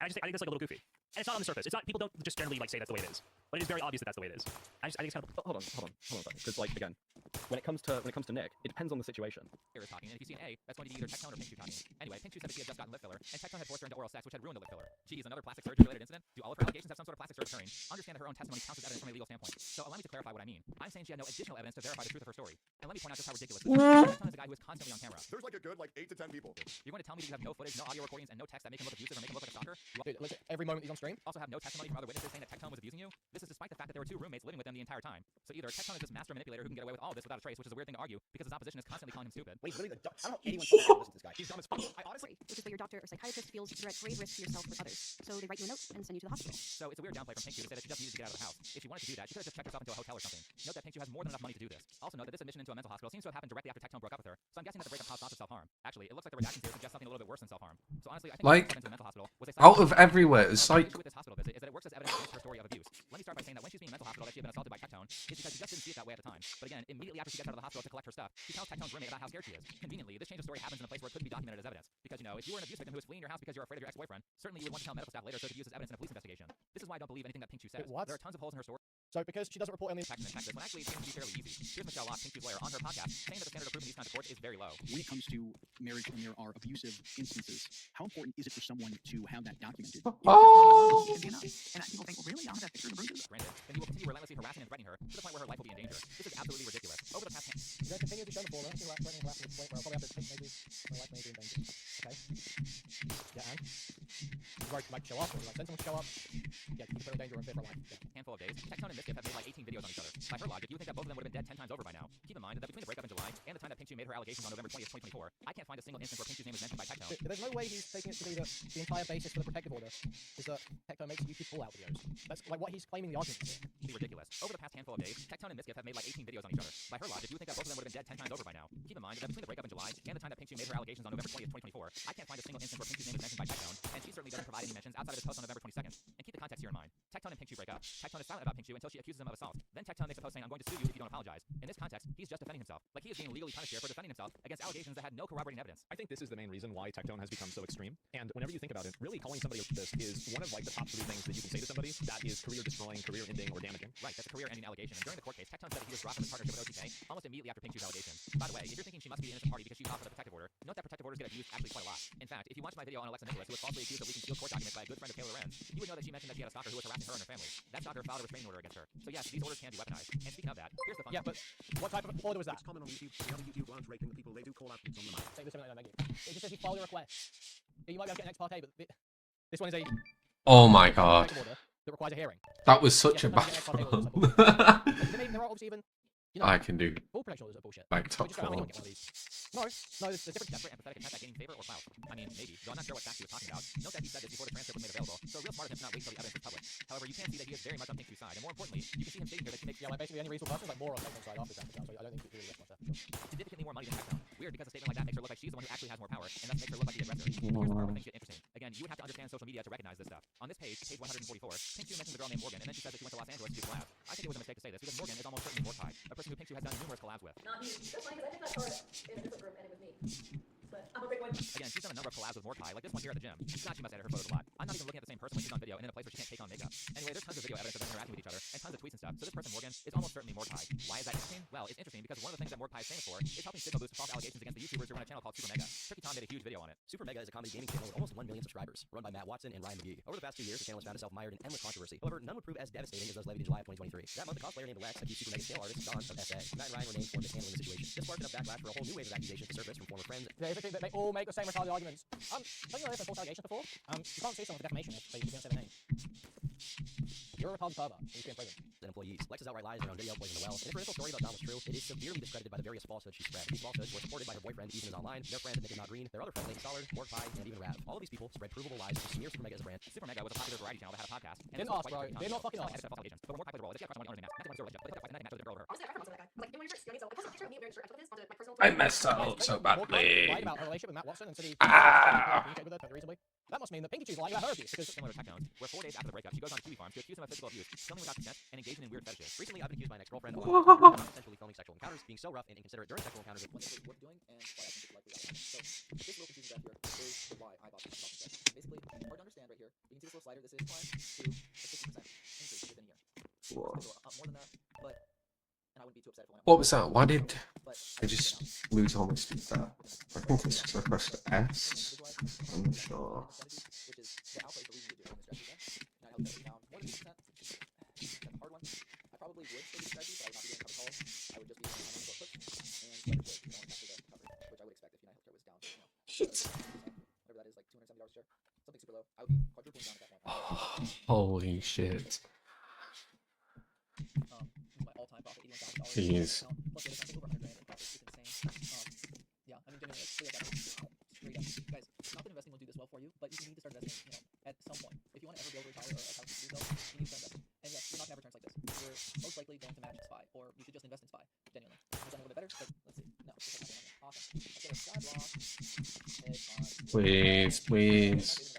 And I think that's like a little goofy. And it's not on the surface. It's not, people don't just generally like say that's the way it is. But it is very obvious that that's the way it is. I think it's kind of... Hold on a second. Because, like, again, when it comes to Nick, it depends on the situation. Is talking, and if you see an A, that's going to be either Tectone or Pink Shoe talking. Anyway, Pink Shoe said that she had just gotten lip filler, and Tectone had forced her into oral sex, which had ruined the lip filler. Geez, another plastic surgery-related incident? Do all of her allegations have some sort of plastic surgery occurring? Understand that her own testimony counts as evidence from a legal standpoint. So allow me to clarify what I mean. I'm saying she had no additional evidence to verify the truth of her story. And let me point out just how ridiculous this is. Tectone is a guy who is constantly on camera. There's like a good 8 to 10 people. You're going to tell me that you have no footage, no audio recordings, and no text that make him look abusive or make him look like a stalker? Dude, like, every moment he's on stream. Also have no testimony from other witnesses saying that Tectone was abusing you? This is despite the fact that there were 2 roommates living with them the entire time. So either Tectone is this master manipulator who can get away with all of this without a trace, which is a weird thing to argue, because his opposition is constantly calling him stupid. Wait, literally, I don't know anyone to listen to this guy. He's dumb as fuck. I honestly... Which is why your doctor or psychiatrist feels you're at grave risk to yourself or others. So they write you a note and send you to the hospital. So it's a weird downplay from Pink Shoe to say that she just needed to get out of the house. If she wanted to do that, she could have just checked herself into a hotel or something. Note that Pink Shoe has more than enough money to do this. Also note that this admission into a mental hospital seems to have happened directly after Tectone broke up with her. So I'm guessing that the breakup caused thoughts of self-harm. Actually, it looks like the redactions here suggest something a little bit worse than self-harm. So honestly, I think Like, into the mental hospital was a out of everywhere, it's like... with this hospital visit is that it works as evidence against her story of abuse. Let me start by saying that when she's being in mental hospital that she had been assaulted by Tectone is because she just didn't see it that way at the time. But again, immediately after she gets out of the hospital to collect her stuff, she tells Tectone's roommate about how scared she is. Conveniently, this change of story happens in a place where it couldn't be documented as evidence. Because, you know, if you were an abuse victim who was fleeing your house because you're afraid of your ex-boyfriend, certainly you would want to tell medical staff later so it could use as evidence in a police investigation. This is why I don't believe anything that Pink Shoe says. Wait, what? There are tons of holes in her story. So because she doesn't report any Texas, when actually it seems to be fairly easy. Here's Michelle Locke, Pink Shoe's lawyer, on her podcast, saying that the standard of proof in these kinds of courts is very low. When it comes to marriage when there are abusive instances, how important is it for someone to have that documented? Oh! And people think, well, really? I don't have pictures of bruises? Granted, then you will continue relentlessly harassing and threatening her to the point where her life will be in danger. This is absolutely ridiculous. Over the past... You guys continue to show the ball, threatening to the point where I'll probably have to take maybe my life may be in danger. Okay? Yeah, and? You might show up, or send someone to show up. Yeah, you can put in danger and fear for life. Yeah. Handful of days, Tectone and Mischief have made 18 videos on each other. By her logic, you would think that both of them would have been dead 10 times over by now. Keep in mind that between the breakup in July and the time that Pink Shoe made her allegations on November 20th, 2024, I can't find a single instance where Pink Shoe's name is mentioned by Tectone. There's no way he's taking it to be that the entire basis for the protective order is that Tectone makes YouTube fallout videos. That's like what he's claiming the argument is. Be ridiculous. Over the past handful of days, Tectone and Mischief have made 18 videos on each other. By her logic, you would think that both of them would have been dead 10 times over by now. Keep in mind that between the breakup in July and the time that Pink Shoe made her allegations on November 20th, 2024, I can't find a single instance where Pink Shoe's name is mentioned by Tectone, and she certainly doesn't provide any mentions outside of his post on November 22nd. And keep the context here in mind. Tectone and Pink Shoe break up. Tectone is silent about Pink Shoe until she accuses him of assault. Then Tectone makes a post saying, I'm going to sue you if you don't apologize. In this context, he's just defending himself. Like he is being legally punished here for defending himself against allegations that had no corroborating evidence. I think this is the main reason why Tectone has become so extreme. And whenever you think about it, really calling somebody this is one of like the top 3 things that you can say to somebody that is career destroying, career ending, or damaging. Right, that's a career ending allegation. And during the court case, Tectone said that he was dropped from his partnership with OTK almost immediately after Pink Shoe's allegations. By the way, if you're thinking she must be the innocent party because she filed for the protective order, note that protective orders get abused actually quite a lot. In fact, if you watch my video on Alexa Nicholas, who was falsely accused of leaking sealed court documents by a good friend of Taylor Lorenz, you would know that she mentioned that she had a stalker who was harassing her and her family. That stalker filed a restraining order against her. So yes, these orders can be weaponized. And speaking of that, here's the fun. Yeah, but what type of order was that? It's common on YouTube. The other YouTube aren't raping the people. They do call out on the mic. Say this minute, thank you. It just says you file your request. You might be able to get an ex parte, but this one is a Oh my god. order that requires a hearing. That was such a bad one. There are obviously even, you know, I can do all protection orders are bullshit. like So top we just go, "Oh, we 4. don't get one of these." No, there's different. Desperate, empathetic attempt at gaining favor or clout. I mean, maybe, though I'm not sure what facts he was talking about. Note that he said this before the transcript was made available, so real smart of him to not wait until the evidence was public. However, you can see that he is very much on Pink Shoe's side, and more importantly, you can see him stating here that she makes Yeah, like basically any reasonable person is like more on Tectone's side after that, so I don't think it really gets much there. significantly more money than Tectone. Weird because a statement like that makes her look like she's the one who actually has more power, and thus makes her look like the aggressor. Here's the part where things get interesting. Again, you would have to understand social media to recognize this stuff. On this page 144, Pink Shoe mentions a girl named Morgan, and then she says that she went to Los Angeles to do collabs. I think it was a mistake to say this because Morgan is almost certainly Mordecai, a person who Pink Shoe has done numerous collabs with. Not me. That's fine, because I took that card in a different group and it was me. But I'm a big one. Again, she's done a number of collabs with Mordecai, like this one here at the gym. It's not she must edit her photos a lot. I'm not even looking at the same person when she's on video and in a place where she can't take on makeup. Anyway, there's tons of video evidence of them interacting with each other and tons of tweets and stuff. So this person, Morgan, is almost certainly Mordecai. Why is that interesting? Well, it's interesting because one of the things that Mordecai is famous for is helping signal boost false allegations against the YouTubers who run a channel called Super Mega. Tricky Tom made a huge video on it. Super Mega is a comedy gaming channel with almost 1 million subscribers, run by Matt Watson and Ryan McGee. Over the past 2 years, the channel has found itself mired in endless controversy. However, none would prove as devastating as those levied in July of 2023. That month, the cosplayer named Lex accused Super Mega's tail artist, Don, of SA. Matt and Ryan were named for mishandling the situation. This sparked enough backlash for a whole new wave of accusations to surface from former friends. They all make the same retarded arguments. Don't you know for false allegations before? You can't sue someone for defamation if you don't say their name. You're a retarded pervert. You should be in prison. And employees. Lex's outright lies in her own video poison the well. And if her initial story about Don was true, it is severely discredited by the various falsehoods she spread. These falsehoods were supported by her boyfriend, even as online, their friend, Nick and Not Green, their other friend, Nate Stollard, Mordecai, and even Rav. All of these people spread provable lies to smear Super Mega as a brand. Super Mega was a popular variety channel that had a podcast. And Didn't ask, bro. Did not fucking ask. But Mordecai played a role. She had a crush on one other than Matt. But they matched with a girl over her. Honestly, I referenced that guy. Like, when we were first young, so I posted a picture of me wearing a shirt. I took this onto my personal I messed that up so badly. Lied about her relationship with Matt Watson and said he Ah. communicated with her reasonably. that must mean that Pinky Cheese lying about her abuse because Similar to Tectone's, where 4 days after the breakup, she goes on Kiwi Farms to accuse him of physical abuse, filming without consent, and engaging in weird fetishes. Recently, I've been accused by an ex-girlfriend of What? essentially filming sexual encounters, being so rough and inconsiderate during sexual encounters. What is worth doing and why I think it likely got So, this little confusing graph here is why I bought this consent. Basically, hard to understand right here. You can see this little slider. This is climb to a 60% increase within a year. What? So, more than that, but and I wouldn't be too upset if it went What was that? Why did but I just lose almost with that? I think it's because I pressed S. I'm not sure. which is the alpha is the reason you do it in this strategy again. And I helped it down more than 50%. That's a hard one. I probably would still do strategy, but I would not be doing cover calls. I would just be doing short puts and let it work, after the cover, which I would expect if United Healthcare was down, Shit. whatever that is, like $270 a share, something super low. I would be quadrupling down at that point. Holy shit. My all-time profit, $81,000. Jeez. Plus the other stuff, over 100 grand in profit. It's insane. Yeah, I mean, genuinely, like, straight up, guys. Not that investing will do this well for you, but you need to start investing, at some point. If you want to ever be able to retire or have how to do so, you need to start investing. And yes, you're not gonna have returns like this. You're most likely going to match SPY, or you should just invest in SPY. Genuinely, there's something a little bit better, but let's see. No, this is not gonna happen. Awesome. Let's get a sky block. Please, please.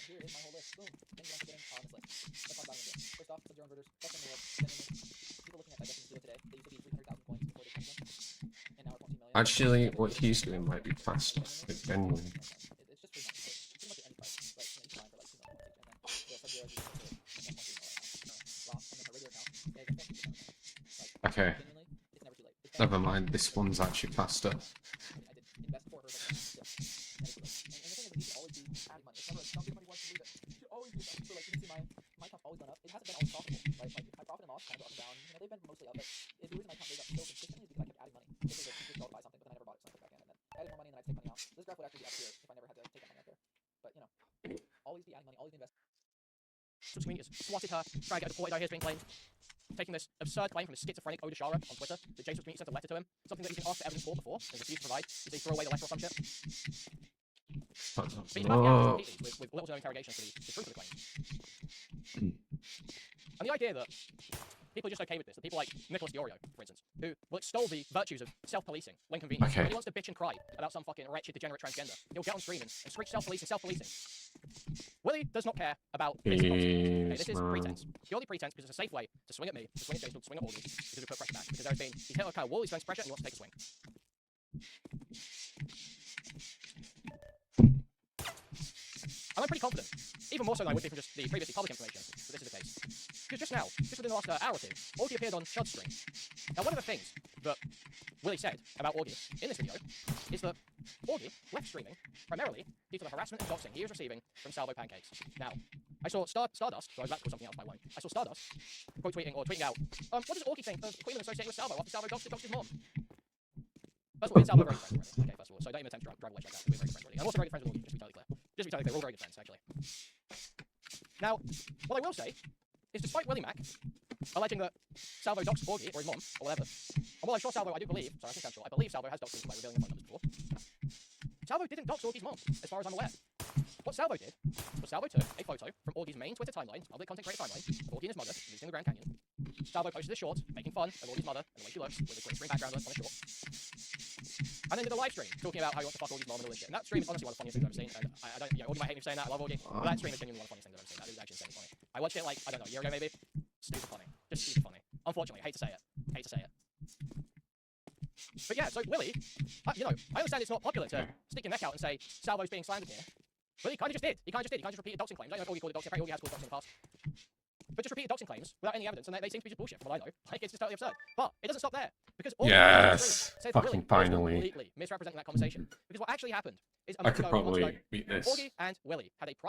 Here is my whole list. Boom. Things you want to get on this list. Let's talk about them again. First off, sub-zero inverters. Best in the world. Genuinely, people looking at digestions do it today. They used to be 300,000 coins before they came in, and now we're 14 million. Actually, what he's doing might be faster. But genuine. It's just pretty much any price, but you can buy for like 2 million coins, and then the sub-zero is usually raw, and then her regular account is a 50%. Okay. Genuinely, it's never too late. It's Never mind. This one's actually faster. I did invest for her, but yeah, never too late. And the thing is, you should always be adding money. It's never like, some money wants to lose it. You should always do that. So like, you can see my account's always gone up. It hasn't been always profitable, right? Like my profit and loss kind of go up and down. They've been mostly up, but the reason my account goes up so consistently is because I kept adding money. This is a good goal to buy something, but then I never bought it, so I put it back in, and then I added more money, and then I take money out. This graph would actually be up here if I never had to take that money out there. But always be adding money, always be investing. Social media swatted her, trying to get a deported. I hear is being claimed. Taking this absurd claim from the schizophrenic Odashara on Twitter that James Community sent a letter to him, something that he's been asked for evidence for before, and refused to provide. Did they throw away the letter or some shit? But he's about to with little to no interrogation for the truth of the claim. And the idea that people are just okay with this, that people like Nicholas Diorio, for instance, who will extol the virtues of self-policing when convenient. Okay. When he wants to bitch and cry about some fucking wretched, degenerate transgender, he'll get on screen and screech self-policing, self-policing. Willie does not care about this. Okay, this is pretense. Purely pretense because it's a safe way to swing at me, to swing at Jason, to swing at Augie, because we put pressure back. Because he's hit a kind of wall, he's feeling pressure, and he wants to take a swing. And I'm pretty confident, even more so than I would be from just the previously public information, that this is the case. Because just now, just within the last hour or two, Augie appeared on Chud's stream. Now, one of the things that Willie said about Augie in this video is that Augie left streaming primarily due to the harassment and doxing he is receiving from Salvo Pancakes. Now, I saw Stardust, so I was about to call something else, but I won't. I saw Stardust quote tweeting or tweeting out, what does Augie think of Queen associating with Salvo after Salvo doxed his mom? First of all, me and Salvo are very good friends, really. Okay, first of all, so don't even attempt to drive a wedge like that. We're very good friends, really. I'm also very good friends with Augie, just to be totally clear. Just to be totally clear, we're all very good friends, actually. Now, what I will say is despite Willie Mack alleging that Salvo doxed Augie or his mom, or whatever, and while I'm sure Salvo, I do believe, sorry, I'm potential, I believe Salvo has doxed him by revealing the phone numbers before, Salvo didn't dox Augie's mom, as far as I'm aware. What Salvo did was Salvo took a photo from Augie's main Twitter timeline, public content creator timeline, of Augie and his mother visiting the Grand Canyon. Salvo posted a short, making fun of Augie's mother and the way she looks, with a green screen background on a short. And then did a live stream talking about how he wants to fuck Augie's mom and all this shit. And that stream is honestly one of the funniest things I've ever seen. And I don't, Augie might hate me for saying that, I love Augie, but that stream is genuinely one of the funniest things I've ever seen. That is actually insanely funny. I watched it like, I don't know, a year ago maybe. Stupid funny. Just stupid funny. Unfortunately, I hate to say it. But yeah, so Willie, I understand it's not popular to stick your neck out and say Salvo's being slandered here. But he kind of just did. He kind of just repeated doxing claims. I don't know if Augie called it doxing. Augie has called it doxing in the past. But just repeated doxing claims without any evidence, and they seem to be just bullshit from what I know. Like, it's just totally absurd. But it doesn't stop there. Because Augie Yes, said fucking Willie finally. completely misrepresenting that conversation. Because what actually happened is I could probably beat this. Augie and Willie had a private